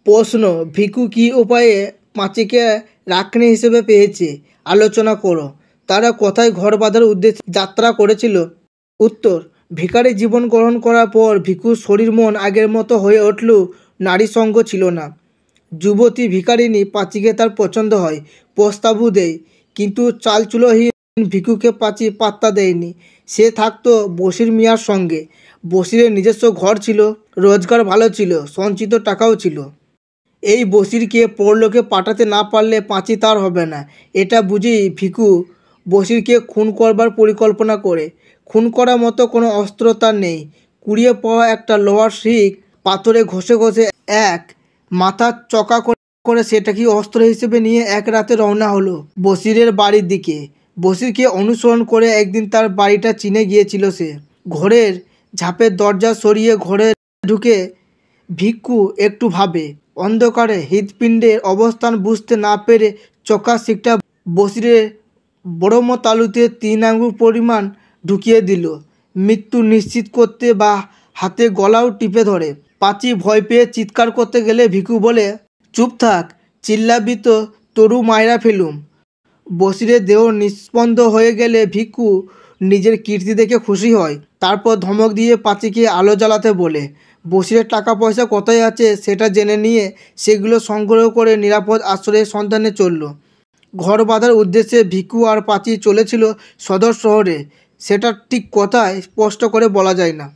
প্রশ্ন, ভিকু কী উপায়ে পাঁচিকে রাখনি হিসেবে পেয়েছে, আলোচনা করো। তারা কোথায় ঘর বাঁধার উদ্দেশ্যে যাত্রা করেছিল? উত্তর, ভিখারি জীবন গ্রহণ করার পর ভিকুর শরীর মন আগের মতো হয়ে উঠলেও নারী সঙ্গ ছিল না। যুবতী ভিখারিনী পাঁচিকে তার পছন্দ হয়, প্রস্তাবও দেয়, কিন্তু চালচুলোহীন ভিকুকে পাঁচি পাত্তা দেয়নি। সে থাকতো বশির মিয়ার সঙ্গে। বশিরের নিজস্ব ঘর ছিল, রোজগার ভালো ছিল, সঞ্চিত টাকাও ছিল। এই বশিরকে পরলোকে পাঠাতে না পারলে পাঁচি তার হবে না, এটা বুঝেই ভিকু বশিরকে খুন করবার পরিকল্পনা করে। খুন করার মতো কোনো অস্ত্র তার নেই। কুড়িয়ে পাওয়া একটা লোহার শিক পাথরে ঘষে ঘষে এক মাথার চকা করে সেটাকে অস্ত্র হিসেবে নিয়ে এক রাতে রওনা হলো বশিরের বাড়ির দিকে। বশিরকে অনুসরণ করে একদিন তার বাড়িটা চিনে গিয়েছিল সে। ঘরের ঝাঁপের দরজা সরিয়ে ঘরে ঢুকে ভিক্ষু একটু ভাবে। অন্ধকারে হৃৎপিণ্ডের অবস্থান বুঝতে না পেরে চোখা শিকটা বশিরের বড়ম তালুতে 3 আঙ্গুল পরিমাণ ঢুকিয়ে দিল, মৃত্যু নিশ্চিত করতে, বা হাতে গলাও টিপে ধরে। পাঁচি ভয় পেয়ে চিৎকার করতে গেলে ভিকু বলে, চুপ থাক, চিল্লাবি তো তরু মায়রা ফেলুম। বশিরের দেহ নিস্পন্দ হয়ে গেলে ভিকু নিজের কীর্তি দেখে খুশি হয়। তারপর ধমক দিয়ে পাঁচিকে আলো জ্বালাতে বলে। বশিরের টাকা পয়সা কোথায় আছে সেটা জেনে নিয়ে সেগুলো সংগ্রহ করে নিরাপদ আশ্রয়ের সন্ধানে চলল। ঘর বাঁধার উদ্দেশ্যে ভিকু আর পাঁচি চলেছিল সদর শহরে। সেটা ঠিক কোথায় স্পষ্ট করে বলা যায় না।